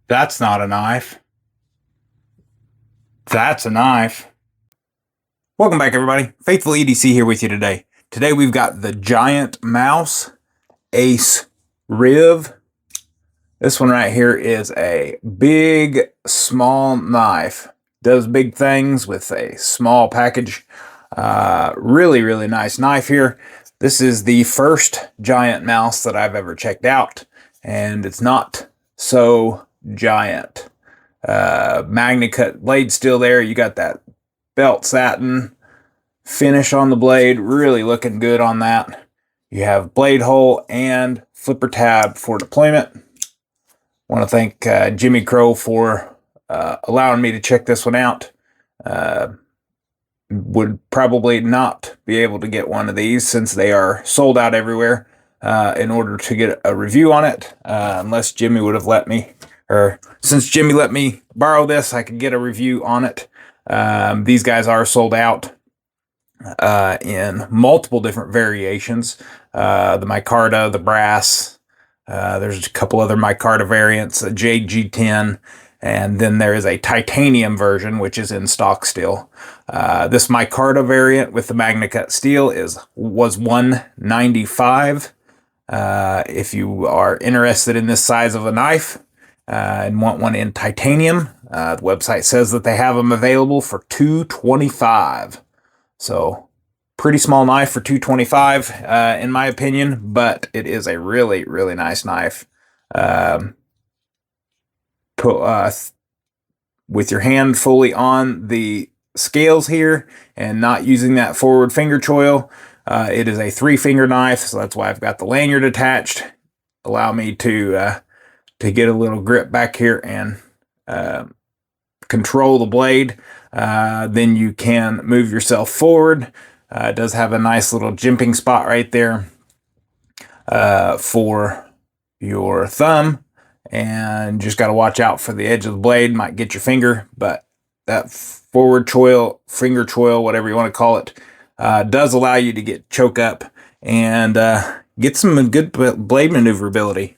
That's not a knife. That's a knife. Welcome back, everybody. Faithful EDC here with you today. Today we've got the Giantmouse Ace Riv. This one right here is a big, small knife. Does big things with a small package. Really nice knife here. This is the first Giantmouse that I've ever checked out, and it's not so giant. Magna cut blade still there. You got that belt satin finish on the blade, really looking good on that. You have blade hole and flipper tab for deployment. Want to thank Jimmy Crow for allowing me to check this one out. Would probably not be able to get one of these since they are sold out everywhere in order to get a review on it, unless Jimmy would have let me, or since Jimmy let me borrow this, I could get a review on it. These guys are sold out in multiple different variations. The micarta, the brass, there's a couple other micarta variants, a JG10, and then there is a titanium version, which is in stock still. This micarta variant with the Magna Cut steel was $195. If you are interested in this size of a knife and want one in titanium, the website says that they have them available for $225. So pretty small knife for $225 in my opinion, but it is a really nice knife. With your hand fully on the scales here and not using that forward finger choil. It is a 3-finger knife, so that's why I've got the lanyard attached. Allow me to get a little grip back here and control the blade. Then you can move yourself forward. It does have a nice little jimping spot right there for your thumb. And just got to watch out for the edge of the blade. Might get your finger, but that forward choil, finger choil, whatever you want to call it, does allow you to get choke up and get some good blade maneuverability.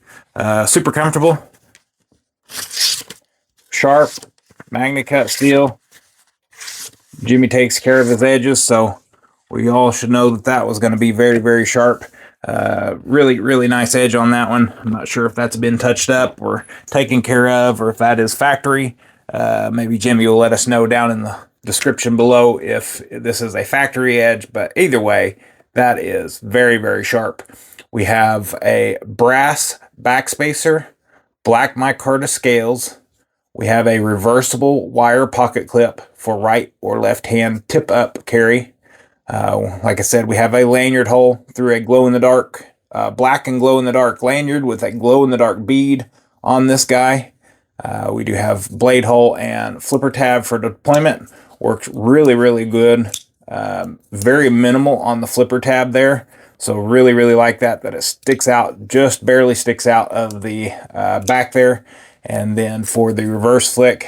Super comfortable. Sharp, Magna Cut steel. Jimmy takes care of his edges, so we all should know that that was going to be very sharp. Really nice edge on that one. I'm not sure if that's been touched up or taken care of, or if that is factory. Maybe Jimmy will let us know down in the description below if this is a factory edge, but either way, that is very sharp. We have a brass backspacer, black micarta scales. We have a reversible wire pocket clip for right or left hand tip up carry. Like I said, we have a lanyard hole through a glow-in-the-dark, black and glow-in-the-dark lanyard with a glow-in-the-dark bead on this guy. We do have blade hole and flipper tab for deployment. Works really good. Very minimal on the flipper tab there. So really like that it sticks out, just barely sticks out of the back there. And then for the reverse flick,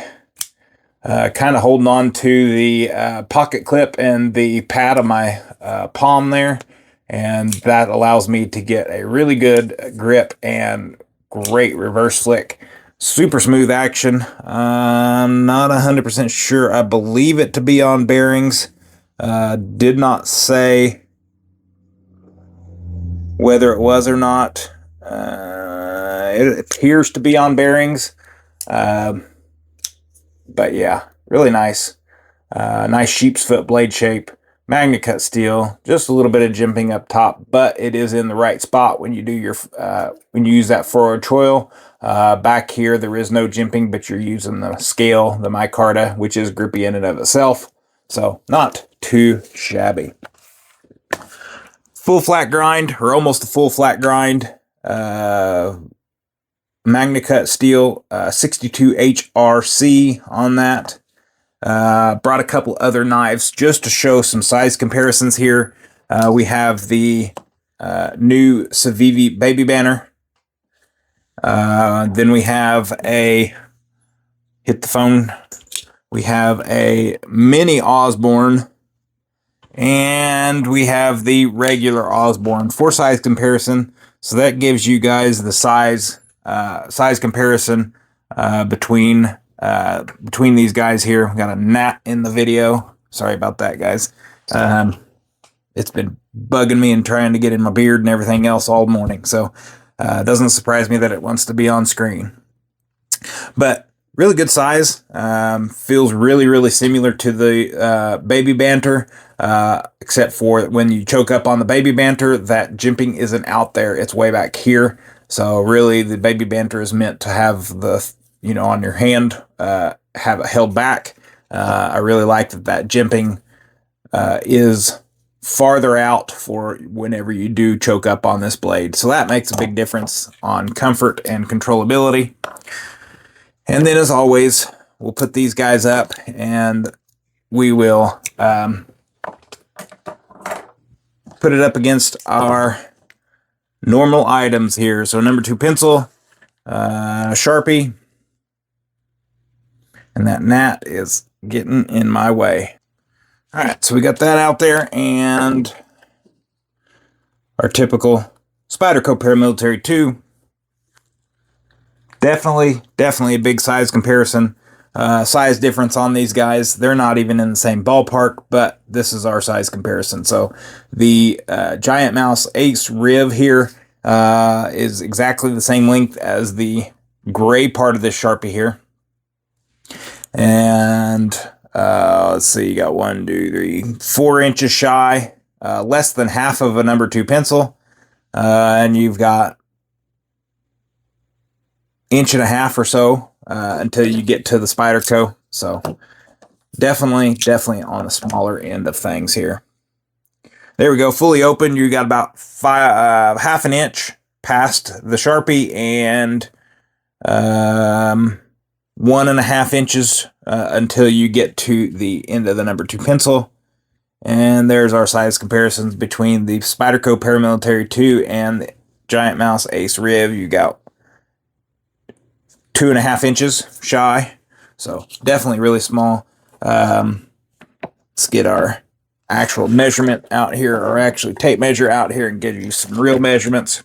kind of holding on to the pocket clip and the pad of my palm there, and that allows me to get a really good grip and great reverse flick. Super smooth action. I'm not 100% sure. I believe it to be on bearings. Did not say whether it was or not. It appears to be on bearings. But yeah, really nice. Nice sheep's foot blade shape. Magna Cut steel. Just a little bit of jimping up top, but it is in the right spot when you do your when you use that forward choil. Back here, there is no jimping, but you're using the scale, the micarta, which is grippy in and of itself. So not too shabby. Full flat grind, or almost a full flat grind. Magna Cut steel, 62 HRC on that. Brought a couple other knives just to show some size comparisons here. We have the new Civivi baby banner. Then we have hit the phone. We have a mini Osborne, and we have the regular Osborne for size comparison. So that gives you guys the size comparison between these guys here. We got a gnat in the video. Sorry about that, guys. It's been bugging me and trying to get in my beard and everything else all morning. So it doesn't surprise me that it wants to be on screen. But really good size. Feels really, really similar to the baby banter, except for when you choke up on the baby banter, that jimping isn't out there. It's way back here. So really, the baby banter is meant to have the, on your hand, have it held back. I really like that jimping is farther out for whenever you do choke up on this blade. So that makes a big difference on comfort and controllability. And then, as always, we'll put these guys up and we will put it up against our normal items here. So number 2 pencil, Sharpie, and that gnat is getting in my way. All right, so we got that out there, and our typical Spyderco Paramilitary 2. Definitely a big size comparison. Size difference on these guys. They're not even in the same ballpark, but this is our size comparison. So the Giantmouse Ace Riv here is exactly the same length as the gray part of this Sharpie here. And let's see, you got 1, 2, 3, 4 inches shy, less than half of a number 2 pencil. And you've got 1.5 inches or so until you get to the Spyderco. So definitely on the smaller end of things here. There we go, fully open. You got about 1/2 inch past the Sharpie and 1.5 inches until you get to the end of the number 2 pencil. And there's our size comparisons between the Spyderco Paramilitary 2 and the Giantmouse Ace Riv. You got 2.5 inches shy, so definitely really small. Let's get our actual measurement out here, or actually tape measure out here, and give you some real measurements.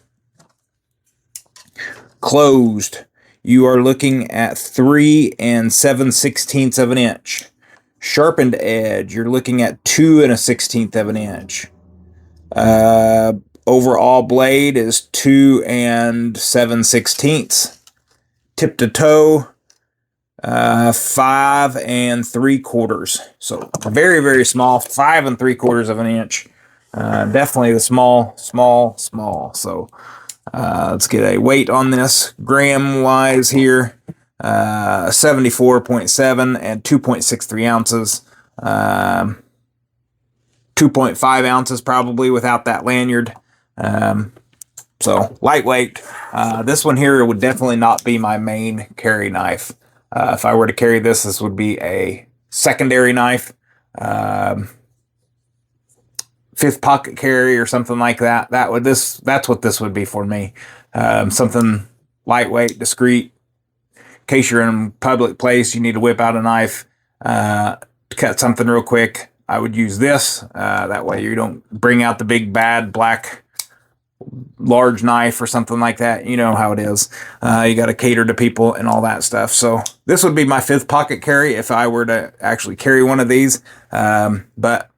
Closed, you are looking at 3 7/16 of an inch. Sharpened edge, you're looking at 2 1/16 of an inch. Overall blade is 2 7/16. Tip to toe, 5 3/4. So very small, 5 3/4 of an inch. Definitely the small. So let's get a weight on this. Gram wise here, 74.7 and 2.63 ounces. 2.5 ounces probably without that lanyard. So lightweight. This one here would definitely not be my main carry knife. If I were to carry this, this would be a secondary knife. 5th pocket carry or something like that. That's what this would be for me. Something lightweight, discreet. In case you're in a public place, you need to whip out a knife to cut something real quick. I would use this. That way you don't bring out the big bad black large knife or something like that. You know how it is. You got to cater to people and all that stuff. So this would be my 5th pocket carry if I were to actually carry one of these. But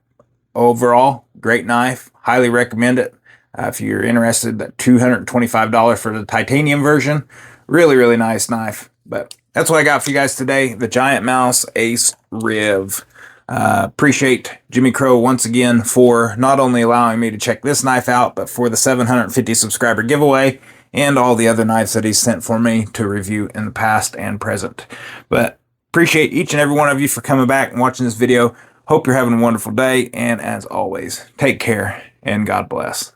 overall, great knife. Highly recommend it. If you're interested, that $225 for the titanium version. Really nice knife. But that's what I got for you guys today. The Giantmouse Ace Riv. Appreciate Jimmy Crow once again for not only allowing me to check this knife out, but for the 750 subscriber giveaway and all the other knives that he's sent for me to review in the past and present. But appreciate each and every one of you for coming back and watching this video. Hope you're having a wonderful day, and as always, take care and God bless.